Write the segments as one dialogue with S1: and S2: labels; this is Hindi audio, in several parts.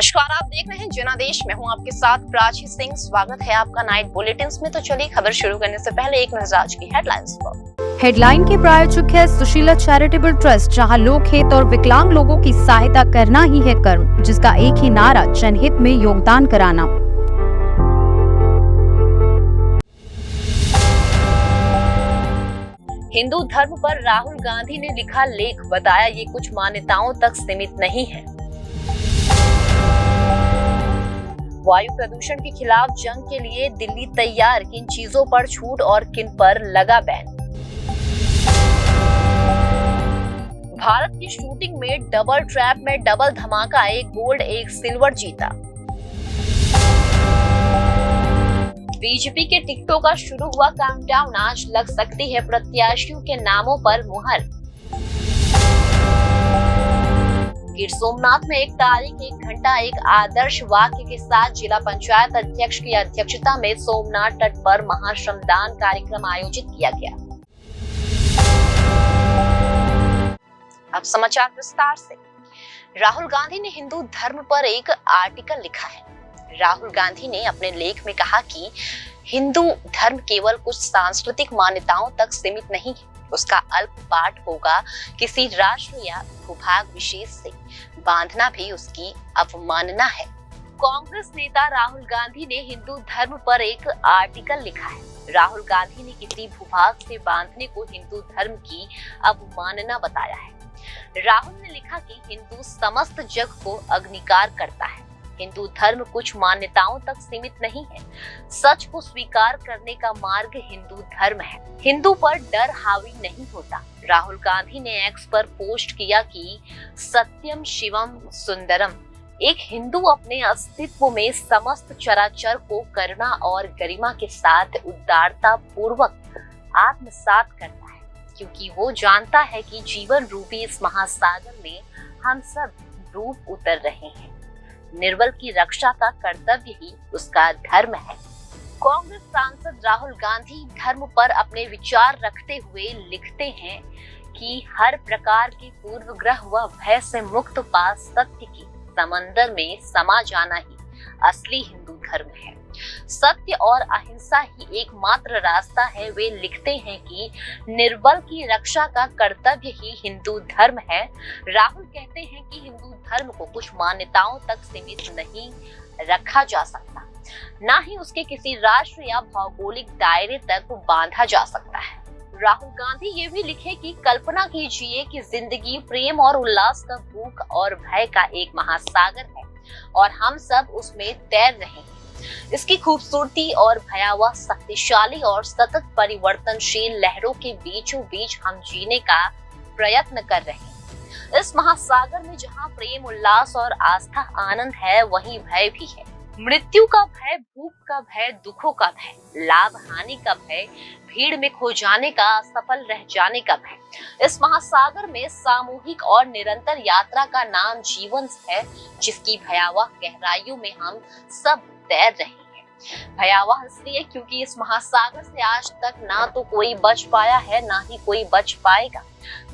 S1: नमस्कार, आप देख रहे हैं जनादेश। मैं हूं आपके साथ प्राची सिंह। स्वागत है आपका नाइट बुलेटिन्स में। तो चलिए खबर शुरू करने से पहले एक नजर आज की हेडलाइंस पर।
S2: हेडलाइन के प्रायोजक है सुशीला चैरिटेबल ट्रस्ट, जहां लोक हित और विकलांग लोगों की सहायता करना ही है कर्म, जिसका एक ही नारा जनहित में योगदान कराना।
S1: हिंदू धर्म पर राहुल गांधी ने लिखा लेख, बताया ये कुछ मान्यताओं तक सीमित नहीं है। वायु प्रदूषण के खिलाफ जंग के लिए दिल्ली तैयार, किन चीजों पर छूट और किन पर लगा बैन। भारत की शूटिंग में डबल ट्रैप में डबल धमाका, एक गोल्ड एक सिल्वर जीता। बीजेपी के टिकटों का शुरू हुआ काउंटडाउन, आज लग सकती है प्रत्याशियों के नामों पर मुहर। गिर सोमनाथ में 1 तारीख 1 घंटा एक आदर्श वाक्य के साथ जिला पंचायत अध्यक्ष की अध्यक्षता में सोमनाथ तट पर महाश्रमदान कार्यक्रम आयोजित किया गया। अब समाचार विस्तार से। राहुल गांधी ने हिंदू धर्म पर एक आर्टिकल लिखा है। राहुल गांधी ने अपने लेख में कहा कि हिंदू धर्म केवल कुछ सांस्कृतिक मान्यताओं तक सीमित नहीं है, उसका अल्प पाठ होगा किसी राष्ट्र या भूभाग विशेष से बांधना भी उसकी अवमानना है। कांग्रेस नेता राहुल गांधी ने हिंदू धर्म पर एक आर्टिकल लिखा है। राहुल गांधी ने किसी भूभाग से बांधने को हिंदू धर्म की अवमानना बताया है। राहुल ने लिखा कि हिंदू समस्त जग को अग्निकार करता है। हिंदू धर्म कुछ मान्यताओं तक सीमित नहीं है, सच को स्वीकार करने का मार्ग हिंदू धर्म है। हिंदू पर डर हावी नहीं होता। राहुल गांधी ने एक्स पर पोस्ट किया कि सत्यम शिवम सुंदरम। एक हिंदू अपने अस्तित्व में समस्त चराचर को करुणा और गरिमा के साथ उदारता पूर्वक आत्मसात करता है, क्योंकि वो जानता है कि जीवन रूपी इस महासागर में हम सब डूब उतर रहे हैं। निर्बल की रक्षा का कर्तव्य ही उसका धर्म है। कांग्रेस सांसद राहुल गांधी धर्म पर अपने विचार रखते हुए लिखते हैं कि हर प्रकार के पूर्वग्रह व भय से मुक्त पास सत्य की समंदर में समा जाना ही असली हिंदू धर्म है। सत्य और अहिंसा ही एकमात्र रास्ता है। वे लिखते हैं कि निर्बल की रक्षा का कर्तव्य ही हिंदू धर्म है। राहुल कहते हैं कि हिंदू धर्म को कुछ मान्यताओं तक सीमित नहीं रखा जा सकता, ना ही उसके किसी राष्ट्र या भौगोलिक दायरे तक बांधा जा सकता है। राहुल गांधी ये भी लिखे कि कल्पना कीजिए कि जिंदगी प्रेम और उल्लास का, भूख और भय का एक महासागर है और हम सब उसमें तैर रहे हैं। इसकी खूबसूरती और भयावह, शक्तिशाली और सतत परिवर्तनशील लहरों के बीचों बीच हम जीने का प्रयत्न कर रहे हैं। इस महासागर में जहाँ प्रेम, उल्लास और आस्था, आनंद है, वहीं भय भी है। मृत्यु का भय, भूख का भय, दुखों का भय, लाभ हानि का भय, भीड़ में खो जाने का, असफल रह जाने का भय। इस महासागर में सामूहिक और निरंतर यात्रा का नाम जीवन है, जिसकी भयावह गहराइयों में हम सब तैर रहे हैं। भयावह इसलिए क्योंकि इस महासागर से आज तक ना तो कोई बच पाया है, ना ही कोई बच पाएगा।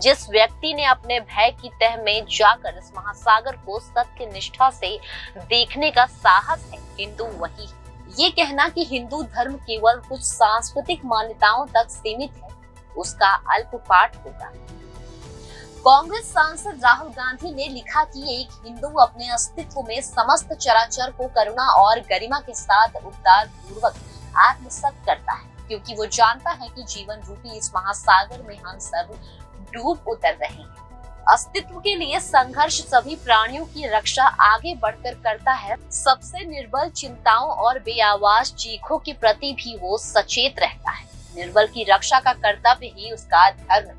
S1: जिस व्यक्ति ने अपने भय की तह में जाकर इस महासागर को सत्य निष्ठा से देखने का साहस है, हिंदू वही है। ये कहना कि हिंदू धर्म केवल कुछ सांस्कृतिक मान्यताओं तक सीमित है, उसका अल्प पाठ होगा। कांग्रेस सांसद राहुल गांधी ने लिखा कि एक हिंदू अपने अस्तित्व में समस्त चराचर को करुणा और गरिमा के साथ उदार पूर्वक आत्मसात करता है, क्योंकि वो जानता है कि जीवन रूपी इस महासागर में हम सब डूब उतर रहे हैं। अस्तित्व के लिए संघर्ष सभी प्राणियों की रक्षा आगे बढ़कर करता है। सबसे निर्बल चिंताओं और बेआवाज चीखों के प्रति भी वो सचेत रहता है। निर्बल की रक्षा का कर्तव्य ही उसका धर्म है।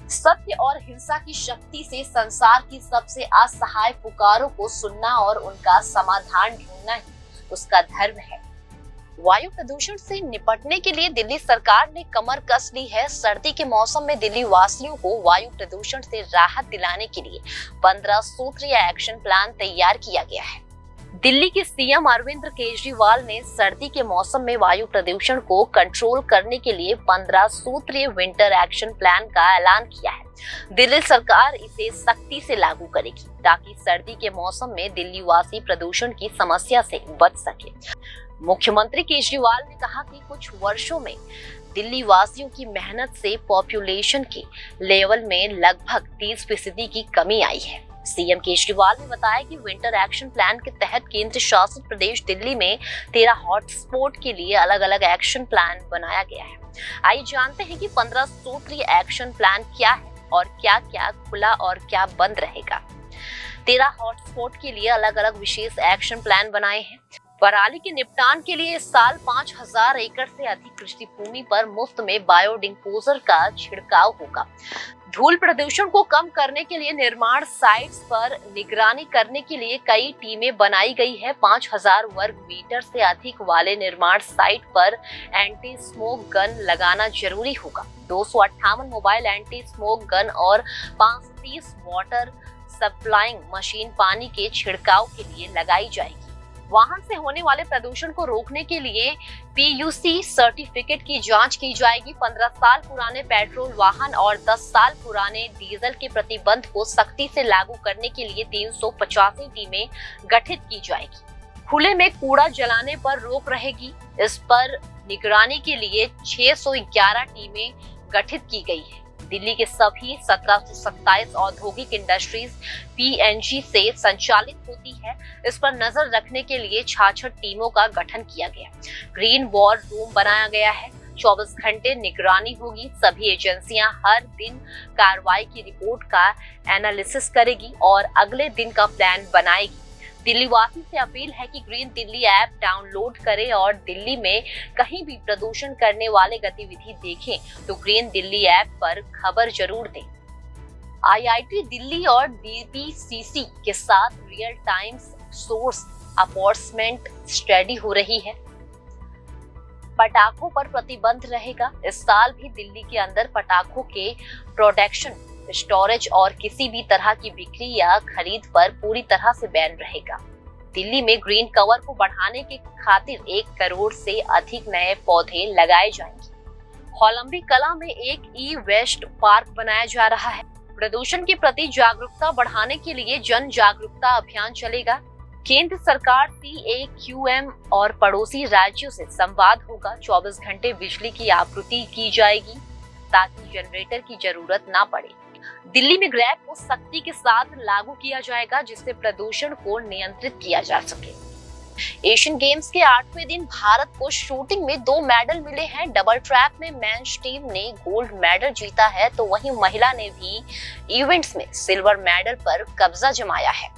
S1: सत्य और हिंसा की शक्ति से संसार की सबसे असहाय पुकारों को सुनना और उनका समाधान ढूंढना ही उसका धर्म है। वायु प्रदूषण से निपटने के लिए दिल्ली सरकार ने कमर कस ली है। सर्दी के मौसम में दिल्ली वासियों को वायु प्रदूषण से राहत दिलाने के लिए 15 सूत्रीय एक्शन प्लान तैयार किया गया है। दिल्ली के सीएम अरविंद केजरीवाल ने सर्दी के मौसम में वायु प्रदूषण को कंट्रोल करने के लिए 15 सूत्रीय विंटर एक्शन प्लान का ऐलान किया है। दिल्ली सरकार इसे सख्ती से लागू करेगी ताकि सर्दी के मौसम में दिल्ली वासी प्रदूषण की समस्या से बच सके। मुख्यमंत्री केजरीवाल ने कहा कि कुछ वर्षों में दिल्ली वासियों की मेहनत से पॉपुलेशन के लेवल में लगभग 30% की कमी आई है। सीएम केजरीवाल ने बताया कि विंटर एक्शन प्लान के तहत केंद्र शासित प्रदेश दिल्ली में 13 हॉटस्पॉट के लिए अलग अलग एक्शन प्लान बनाया गया है। आइए जानते हैं कि 15 सूत्रीय एक्शन प्लान क्या है और क्या क्या खुला और क्या बंद रहेगा। 13 हॉटस्पॉट के लिए अलग अलग विशेष एक्शन प्लान बनाए हैं। पराली के निपटान के लिए इस साल 5000 एकड़ से अधिक कृषि भूमि पर मुफ्त में बायोडिस्पोजर का छिड़काव होगा। धूल प्रदूषण को कम करने के लिए निर्माण साइट्स पर निगरानी करने के लिए कई टीमें बनाई गई है। 5000 वर्ग मीटर से अधिक वाले निर्माण साइट पर एंटी स्मोक गन लगाना जरूरी होगा। 258 मोबाइल एंटी स्मोक गन और 530 वाटर सप्लाइंग मशीन पानी के छिड़काव के लिए लगाई जाएगी। वाहन से होने वाले प्रदूषण को रोकने के लिए PUC सर्टिफिकेट की जांच की जाएगी। 15 साल पुराने पेट्रोल वाहन और 10 साल पुराने डीजल के प्रतिबंध को सख्ती से लागू करने के लिए 385 टीमें गठित की जाएगी। खुले में कूड़ा जलाने पर रोक रहेगी। इस पर निगरानी के लिए 611 टीमें गठित की गई है। दिल्ली के सभी 1727 औद्योगिक इंडस्ट्रीज PNG से संचालित होती है। इस पर नजर रखने के लिए 66 टीमों का गठन किया गया। ग्रीन वॉर रूम बनाया गया है। 24 घंटे निगरानी होगी। सभी एजेंसियां हर दिन कार्रवाई की रिपोर्ट का एनालिसिस करेगी और अगले दिन का प्लान बनाएगी। दिल्ली वासी से अपील है कि ग्रीन दिल्ली ऐप डाउनलोड करें और दिल्ली में कहीं भी प्रदूषण करने वाले गतिविधि देखें तो ग्रीन दिल्ली ऐप पर खबर जरूर दें। IIT दिल्ली और DPCC के साथ रियल टाइम सोर्स अपॉर्समेंट स्टडी हो रही है। पटाखों पर प्रतिबंध रहेगा। इस साल भी दिल्ली के अंदर पटाखों के प्रोडक्शन, स्टोरेज और किसी भी तरह की बिक्री या खरीद पर पूरी तरह से बैन रहेगा। दिल्ली में ग्रीन कवर को बढ़ाने के खातिर 1 करोड़ से अधिक नए पौधे लगाए जाएंगे। होलंबी कला में एक ई-वेस्ट पार्क बनाया जा रहा है। प्रदूषण के प्रति जागरूकता बढ़ाने के लिए जन जागरूकता अभियान चलेगा। केंद्र सरकार CAQM और पड़ोसी राज्यों से संवाद होगा। 24 घंटे बिजली की आपूर्ति की जाएगी ताकि जनरेटर की जरूरत ना पड़े। दिल्ली में ग्रैब को सख्ती के साथ लागू किया जाएगा जिससे प्रदूषण को नियंत्रित किया जा सके। एशियन गेम्स के 8वें दिन भारत को शूटिंग में 2 मेडल मिले हैं। डबल ट्रैप में मेंस टीम ने गोल्ड मेडल जीता है तो वहीं महिला ने भी इवेंट्स में सिल्वर मेडल पर कब्जा जमाया है।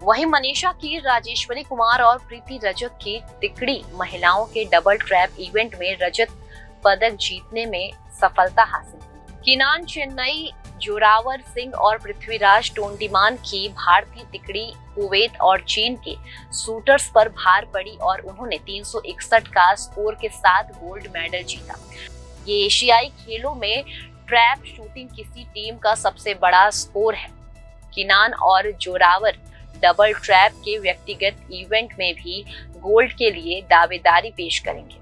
S1: वहीं मनीषा कीर, राजेश्वरी कुमार और प्रीति रजक की तिकड़ी महिलाओं के डबल ट्रैप इवेंट में रजत पदक जीतने में सफलता हासिल की। किनान चेन्नई, जोरावर सिंह और पृथ्वीराज टोंडीमान की भारतीय तिकड़ी कुवैत और चीन के शूटर्स पर भार पड़ी और उन्होंने 361 का स्कोर के साथ गोल्ड मेडल जीता। ये एशियाई खेलों में ट्रैप शूटिंग किसी टीम का सबसे बड़ा स्कोर है। किनान और जोरावर डबल ट्रैप के व्यक्तिगत इवेंट में भी गोल्ड के लिए दावेदारी पेश करेंगे।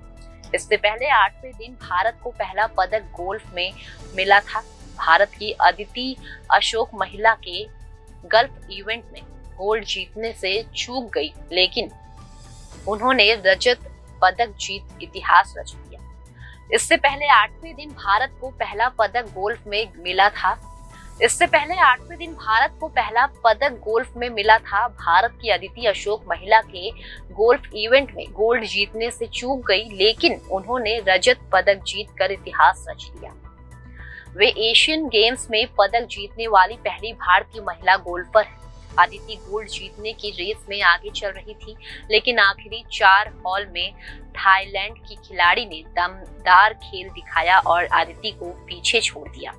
S1: इससे पहले 8वें दिन भारत को पहला पदक गोल्फ में मिला था। भारत की अदिति अशोक महिला के गल्फ इवेंट में गोल्ड जीतने से चूक गई लेकिन उन्होंने रजत पदक जीत इतिहास रच दिया। इससे पहले 8वें दिन भारत को पहला पदक गोल्फ में मिला था। भारत की अदिति अशोक महिला के गोल्फ इवेंट में गोल्ड जीतने से चूक गई लेकिन उन्होंने रजत पदक जीतकर इतिहास रच दिया। वे एशियन गेम्स में पदक जीतने वाली पहली भारतीय महिला गोल्फर है। अदिति गोल्ड जीतने की रेस में आगे चल रही थी लेकिन आखिरी 4 हॉल में थाईलैंड की खिलाड़ी ने दमदार खेल दिखाया और अदिति को पीछे छोड़ दिया।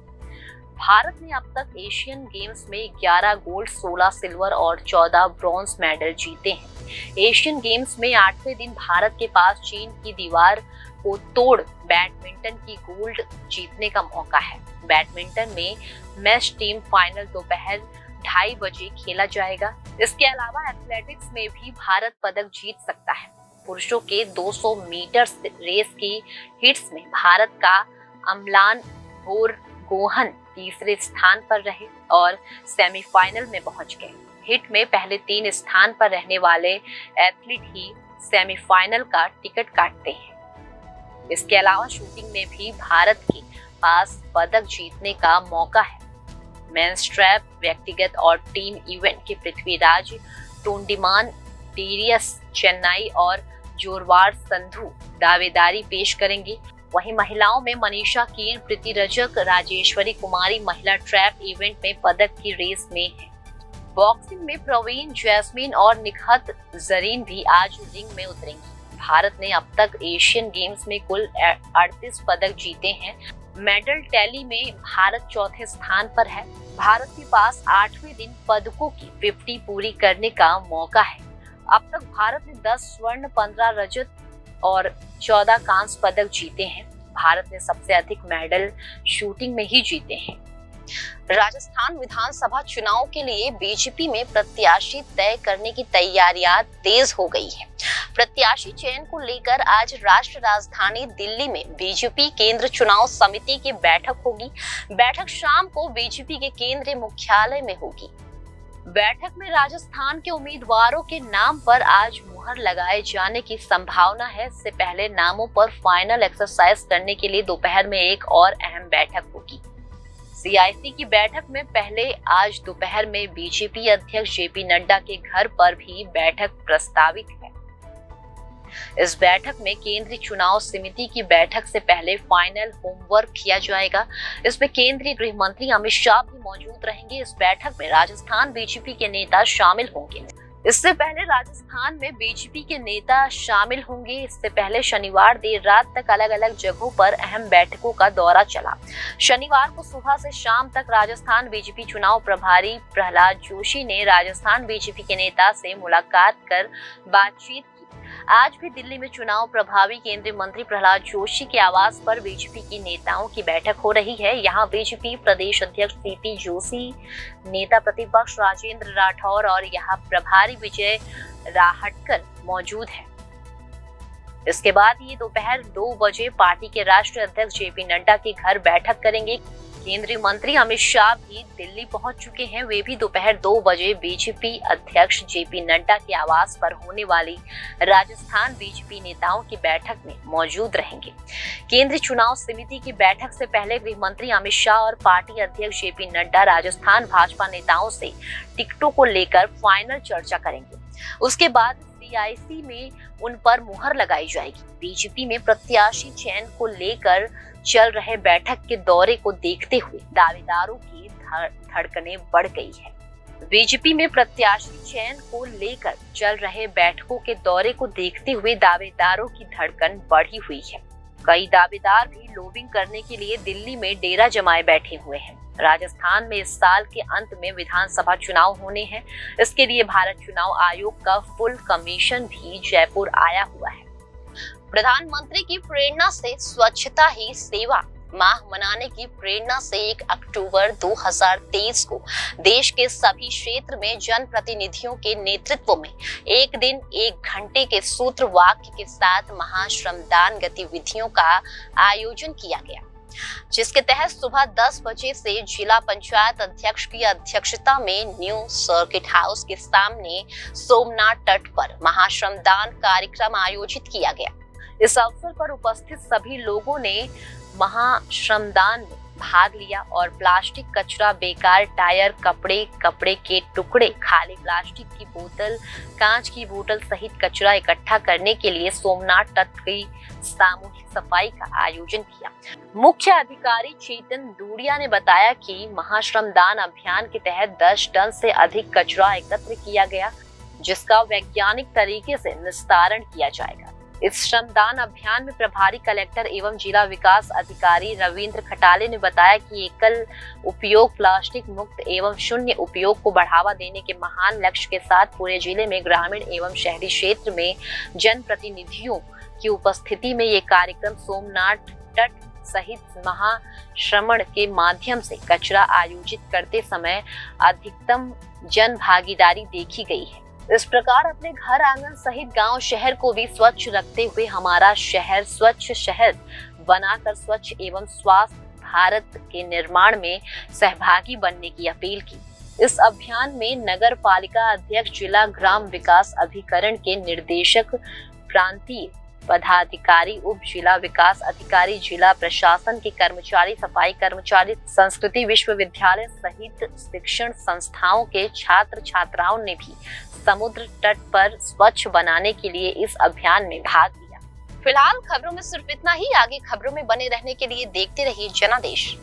S1: भारत ने अब तक एशियन गेम्स में 11 गोल्ड, 16 सिल्वर और 14 ब्रॉन्ज मेडल जीते हैं। एशियन गेम्स में 8वें दिन भारत के पास चीन की दीवार को तोड़ बैडमिंटन की गोल्ड जीतने का मौका है। बैडमिंटन में मेंस टीम फाइनल दोपहर 2:30 बजे खेला जाएगा। इसके अलावा एथलेटिक्स में भी भारत पदक जीत सकता है। पुरुषों के 200 मीटर रेस की हिट्स में भारत का अमलान बोरगोहन तीसरे स्थान पर रहे और सेमीफाइनल में पहुंच गए। हिट में पहले 3 स्थान पर रहने वाले एथलीट ही सेमीफाइनल का टिकट काटते हैं। इसके अलावा शूटिंग में भी भारत के पास पदक जीतने का मौका है। मेंस ट्रैप, व्यक्तिगत और टीम इवेंट के पृथ्वीराज टोंडिमान, टीरियस चेन्नई और जोरवार संधू दावेदारी पेश करेंगे। वहीं महिलाओं में मनीषा कीर, प्रीति रजक, राजेश्वरी कुमारी महिला ट्रैप इवेंट में पदक की रेस में है। बॉक्सिंग में प्रवीण, जैस्मीन और निखत जरीन भी आज रिंग में उतरेंगी। भारत ने अब तक एशियन गेम्स में कुल 38 पदक जीते हैं। मेडल टैली में भारत चौथे स्थान पर है। भारत के पास 8वें दिन पदकों की 50 पूरी करने का मौका है। अब तक भारत ने 10 स्वर्ण, 15 रजत और 14 कांस्य पदक जीते हैं। भारत ने सबसे अधिक मेडल शूटिंग में ही जीते हैं। राजस्थान विधानसभा चुनाव के लिए बीजेपी में प्रत्याशी तय करने की तैयारियां तेज हो गई है। प्रत्याशी चयन को लेकर आज राष्ट्र राजधानी दिल्ली में बीजेपी केंद्र चुनाव समिति की बैठक होगी। बैठक शाम को बीजेपी के केंद्रीय मुख्यालय में होगी। बैठक में राजस्थान के उम्मीदवारों के नाम पर आज मुहर लगाए जाने की संभावना है। इससे पहले नामों पर फाइनल एक्सरसाइज करने के लिए दोपहर में एक और अहम बैठक होगी। सीआईसी की बैठक में पहले आज दोपहर में बीजेपी अध्यक्ष जेपी नड्डा के घर पर भी बैठक प्रस्तावित है। इस बैठक में केंद्रीय चुनाव समिति की बैठक से पहले फाइनल होमवर्क किया जाएगा। इसमें केंद्रीय गृह मंत्री अमित शाह भी मौजूद रहेंगे। इस बैठक में राजस्थान बीजेपी के नेता शामिल होंगे। इससे पहले राजस्थान में बीजेपी के नेता शामिल होंगे। इससे पहले शनिवार देर रात तक अलग अलग जगहों पर अहम बैठकों का दौरा चला। शनिवार को सुबह से शाम तक राजस्थान बीजेपी चुनाव प्रभारी प्रहलाद जोशी ने राजस्थान बीजेपी के नेता से मुलाकात कर बातचीत की। आज भी दिल्ली में चुनाव प्रभारी केंद्रीय मंत्री प्रहलाद जोशी के आवास पर बीजेपी की नेताओं की बैठक हो रही है। यहाँ बीजेपी प्रदेश अध्यक्ष सीपी जोशी, नेता प्रतिपक्ष राजेंद्र राठौर और यहाँ प्रभारी विजय राहटकर मौजूद है। इसके बाद ये दोपहर 2 बजे पार्टी के राष्ट्रीय अध्यक्ष जेपी नड्डा के घर बैठक करेंगे। केंद्रीय मंत्री अमित शाह भी दिल्ली पहुंच चुके हैं। वे भी दोपहर 2 बजे बीजेपी अध्यक्ष जेपी नड्डा के आवास पर होने वाली राजस्थान बीजेपी नेताओं की बैठक में मौजूद रहेंगे। केंद्रीय चुनाव समिति की बैठक से पहले गृह मंत्री अमित शाह और पार्टी अध्यक्ष जेपी नड्डा राजस्थान भाजपा नेताओं से टिकटों को लेकर फाइनल चर्चा करेंगे। उसके बाद सीआईसी में उन पर मुहर लगाई जाएगी। बीजेपी में प्रत्याशी चयन को लेकर चल रहे बैठक के दौरे को देखते हुए दावेदारों की धड़कनें बढ़ गई है। बीजेपी में प्रत्याशी चयन को लेकर चल रहे बैठकों के दौरे को देखते हुए दावेदारों की धड़कन बढ़ी हुई है। कई दावेदार भी लॉबिंग करने के लिए दिल्ली में डेरा जमाए बैठे हुए हैं। राजस्थान में इस साल के अंत में विधानसभा चुनाव होने हैं। इसके लिए भारत चुनाव आयोग का फुल कमीशन भी जयपुर आया हुआ है। प्रधानमंत्री की प्रेरणा से स्वच्छता ही सेवा माह मनाने की प्रेरणा से 1 अक्टूबर 2023 को देश के सभी क्षेत्र में जनप्रतिनिधियों के नेतृत्व में 1 दिन 1 घंटे के सूत्र वाक्य के साथ महाश्रमदान गतिविधियों का आयोजन किया गया, जिसके तहत सुबह 10 बजे से जिला पंचायत अध्यक्ष की अध्यक्षता में न्यू सर्किट हाउस के सामने सोमनाथ तट पर महाश्रमदान कार्यक्रम आयोजित किया गया। इस अवसर पर उपस्थित सभी लोगों ने महाश्रमदान में भाग लिया और प्लास्टिक कचरा, बेकार टायर, कपड़े के टुकड़े, खाली प्लास्टिक की बोतल, कांच की बोतल सहित कचरा इकट्ठा करने के लिए सोमनाथ तट की सामूहिक सफाई का आयोजन किया। मुख्य अधिकारी चेतन दूड़िया ने बताया कि महाश्रमदान अभियान के तहत 10 टन से अधिक कचरा एकत्र किया गया, जिसका वैज्ञानिक तरीके से निस्तारण किया जाएगा। इस श्रमदान अभियान में प्रभारी कलेक्टर एवं जिला विकास अधिकारी रविंद्र खटाले ने बताया कि एकल उपयोग, प्लास्टिक मुक्त एवं शून्य उपयोग को बढ़ावा देने के महान लक्ष्य के साथ पूरे जिले में ग्रामीण एवं शहरी क्षेत्र में जनप्रतिनिधियों की उपस्थिति में ये कार्यक्रम सोमनाथ तट सहित महाश्रमण के माध्यम से कचरा आयोजित करते समय अधिकतम जन भागीदारी देखी गई है। इस प्रकार अपने घर आंगन सहित गांव शहर को भी स्वच्छ रखते हुए हमारा शहर स्वच्छ शहर बनाकर स्वच्छ एवं स्वास्थ्य भारत के निर्माण में सहभागी बनने की अपील की। इस अभियान में नगर पालिका अध्यक्ष, जिला ग्राम विकास अभिकरण के निर्देशक, प्रांतीय पदाधिकारी, उप जिला विकास अधिकारी, जिला प्रशासन के कर्मचारी, सफाई कर्मचारी, संस्कृति विश्वविद्यालय सहित शिक्षण संस्थाओं के छात्र छात्राओं ने भी समुद्र तट पर स्वच्छ बनाने के लिए इस अभियान में भाग लिया। फिलहाल खबरों में सिर्फ इतना ही। आगे खबरों में बने रहने के लिए देखते रहिए जनादेश।